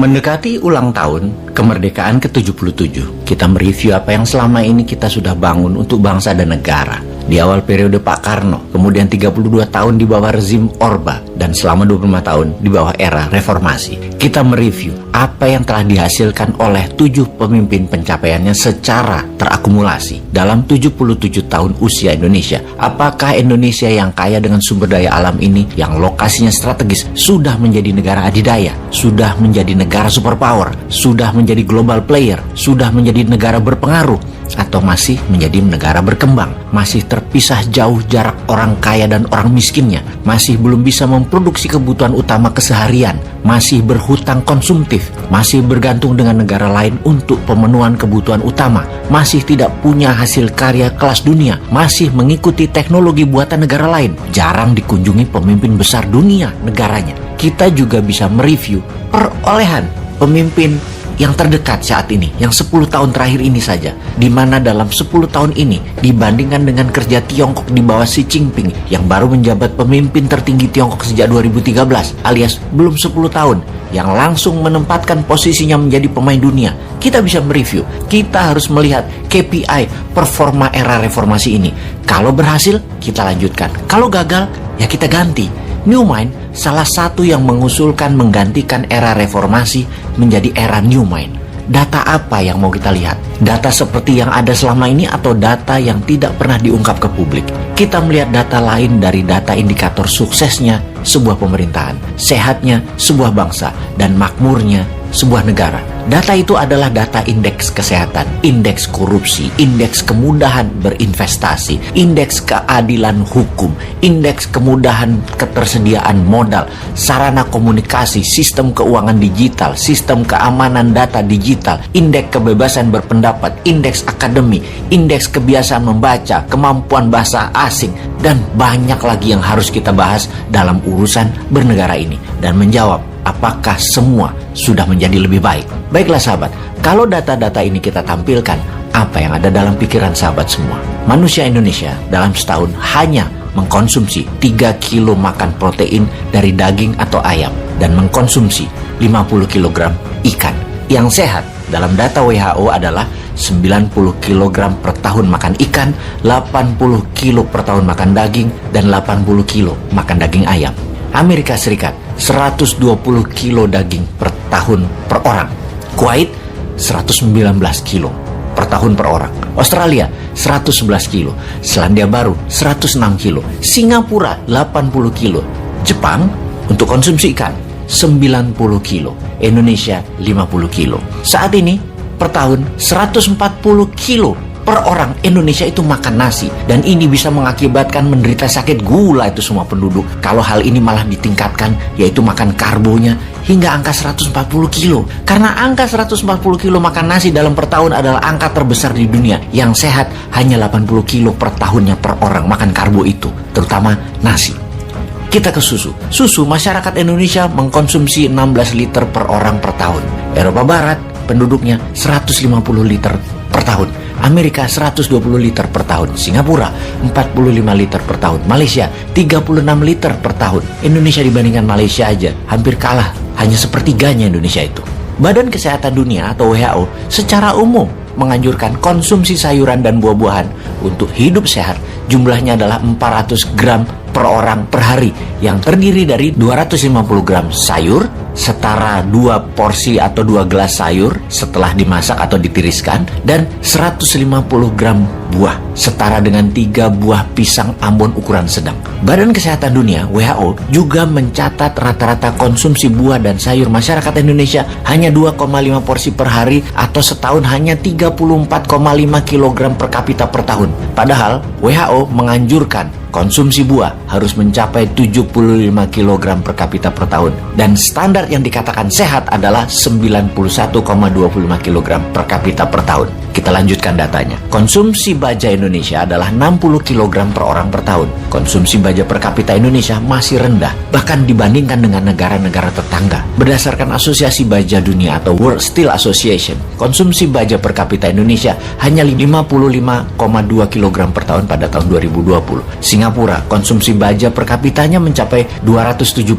Mendekati ulang tahun kemerdekaan ke-77, kita mereview apa yang selama ini kita sudah bangun untuk bangsa dan negara. Di awal periode Pak Karno, kemudian 32 tahun di bawah rezim Orba, dan selama 25 tahun di bawah era reformasi. Kita mereview apa yang telah dihasilkan oleh 7 pemimpin pencapaiannya secara terakumulasi dalam 77 tahun usia Indonesia. Apakah Indonesia yang kaya dengan sumber daya alam ini, yang lokasinya strategis, sudah menjadi negara adidaya, sudah menjadi negara superpower, sudah menjadi global player, sudah menjadi negara berpengaruh, atau masih menjadi negara berkembang, masih terpisah jauh jarak orang kaya dan orang miskinnya, masih belum bisa memproduksi kebutuhan utama keseharian, masih berhutang konsumtif, masih bergantung dengan negara lain untuk pemenuhan kebutuhan utama, masih tidak punya hasil karya kelas dunia, masih mengikuti teknologi buatan negara lain, jarang dikunjungi pemimpin besar dunia negaranya. Kita juga bisa mereview perolehan pemimpin yang terdekat saat ini, yang 10 tahun terakhir ini saja, di mana dalam 10 tahun ini dibandingkan dengan kerja Tiongkok di bawah Xi Jinping yang baru menjabat pemimpin tertinggi Tiongkok sejak 2013, alias belum 10 tahun, yang langsung menempatkan posisinya menjadi pemain dunia. Kita bisa mereview, kita harus melihat KPI performa era reformasi ini. Kalau berhasil, kita lanjutkan. Kalau gagal, ya kita ganti. New Mind salah satu yang mengusulkan menggantikan era reformasi menjadi era New Mind. Data apa yang mau kita lihat? Data seperti yang ada selama ini atau data yang tidak pernah diungkap ke publik? Kita melihat data lain dari data indikator suksesnya sebuah pemerintahan, sehatnya sebuah bangsa, dan makmurnya sebuah negara. Data itu adalah data indeks kesehatan, indeks korupsi, indeks kemudahan berinvestasi, indeks keadilan hukum, indeks kemudahan ketersediaan modal, sarana komunikasi, sistem keuangan digital, sistem keamanan data digital, indeks kebebasan berpendapat, indeks akademi, indeks kebiasaan membaca, kemampuan bahasa asing, dan banyak lagi yang harus kita bahas dalam urusan bernegara ini dan menjawab apakah semua sudah menjadi lebih baik. Baiklah sahabat, kalau data-data ini kita tampilkan, apa yang ada dalam pikiran sahabat semua? Manusia Indonesia dalam setahun hanya mengkonsumsi 3 kilo makan protein dari daging atau ayam dan mengkonsumsi 50 kg ikan. Yang sehat dalam data WHO adalah 90 kg per tahun makan ikan, 80 kilo per tahun makan daging, dan 80 kilo makan daging ayam. Amerika Serikat 120 kilo daging per tahun per orang. Kuwait 119 kilo per tahun per orang. Australia 111 kilo. Selandia Baru 106 kilo. Singapura 80 kilo. Jepang untuk konsumsi ikan 90 kilo. Indonesia 50 kilo. Saat ini per tahun 140 kilo per orang Indonesia itu makan nasi, dan ini bisa mengakibatkan menderita sakit gula itu semua penduduk. Kalau hal ini malah ditingkatkan, yaitu makan karbonya hingga angka 140 kilo. Karena angka 140 kilo makan nasi dalam per tahun adalah angka terbesar di dunia. Yang sehat hanya 80 kilo per tahunnya per orang makan karbo itu, terutama nasi. Kita ke susu. Susu, masyarakat Indonesia mengkonsumsi 16 liter per orang per tahun. Eropa Barat penduduknya 150 liter per tahun. Amerika 120 liter per tahun, Singapura 45 liter per tahun, Malaysia 36 liter per tahun. Indonesia dibandingkan Malaysia aja hampir kalah, hanya sepertiganya Indonesia itu. Badan Kesehatan Dunia atau WHO secara umum menganjurkan konsumsi sayuran dan buah-buahan untuk hidup sehat. Jumlahnya adalah 400 gram per orang per hari, yang terdiri dari 250 gram sayur, setara 2 porsi atau 2 gelas sayur setelah dimasak atau ditiriskan, dan 150 gram buah, setara dengan 3 buah pisang Ambon ukuran sedang. Badan Kesehatan Dunia WHO juga mencatat rata-rata konsumsi buah dan sayur masyarakat Indonesia hanya 2,5 porsi per hari, atau setahun hanya 34,5 kg per kapita per tahun. Padahal WHO menganjurkan konsumsi buah harus mencapai 75 kg per kapita per tahun, dan standar yang dikatakan sehat adalah 91,25 kg per kapita per tahun. Kita lanjutkan datanya. Konsumsi baja Indonesia adalah 60 kg per orang per tahun. Konsumsi baja per kapita Indonesia masih rendah, bahkan dibandingkan dengan negara-negara tetangga. Berdasarkan Asosiasi Baja Dunia atau World Steel Association, konsumsi baja per kapita Indonesia hanya 55,2 kg per tahun pada tahun 2020. Singapura, konsumsi baja per kapitanya mencapai 273,5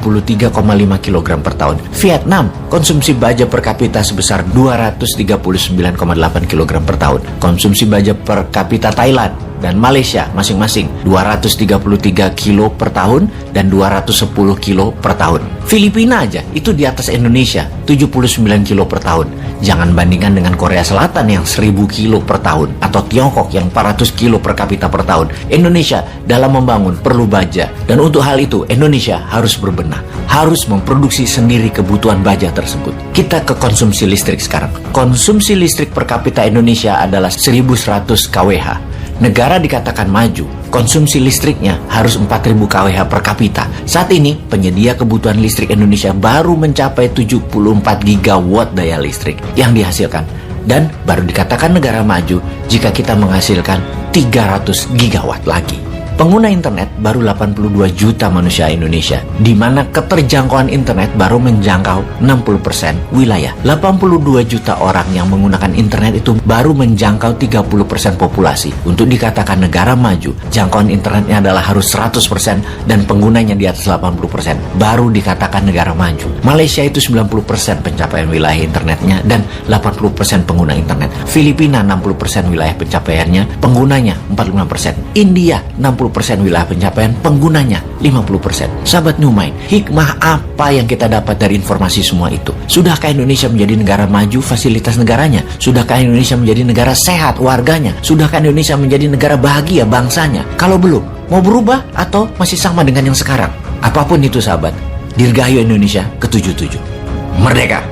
kg per tahun. Vietnam, konsumsi baja per kapita sebesar 239,8 kg per tahun. Konsumsi baja per kapita Thailand dan Malaysia masing-masing 233 kilo per tahun dan 210 kilo per tahun. Filipina aja itu di atas Indonesia 79 kilo per tahun. Jangan bandingkan dengan Korea Selatan yang 1000 kilo per tahun atau Tiongkok yang 400 kilo per kapita per tahun. Indonesia dalam membangun perlu baja, dan untuk hal itu Indonesia harus berbenah, harus memproduksi sendiri kebutuhan baja tersebut. Kita ke konsumsi listrik sekarang. Konsumsi listrik per kapita Indonesia adalah 1100 kWh. Negara dikatakan maju, konsumsi listriknya harus 4000 kWh per kapita. Saat ini, penyedia kebutuhan listrik Indonesia baru mencapai 74 gigawatt daya listrik yang dihasilkan. Dan baru dikatakan negara maju jika kita menghasilkan 300 gigawatt lagi. Pengguna internet baru 82 juta manusia Indonesia, di mana keterjangkauan internet baru menjangkau 60% wilayah. 82 juta orang yang menggunakan internet itu baru menjangkau 30% populasi. Untuk dikatakan negara maju, jangkauan internetnya adalah harus 100% dan penggunanya di atas 80%, baru dikatakan negara maju. Malaysia itu 90% pencapaian wilayah internetnya dan 80% pengguna internet. Filipina 60% wilayah pencapaiannya, penggunanya 45%. India 60% wilayah pencapaian, penggunanya 50%. Sahabat New Mind, hikmah apa yang kita dapat dari informasi semua itu? Sudahkah Indonesia menjadi negara maju fasilitas negaranya? Sudahkah Indonesia menjadi negara sehat warganya? Sudahkah Indonesia menjadi negara bahagia bangsanya? Kalau belum, mau berubah atau masih sama dengan yang sekarang? Apapun itu sahabat, Dirgahayu Indonesia ke-77. Merdeka!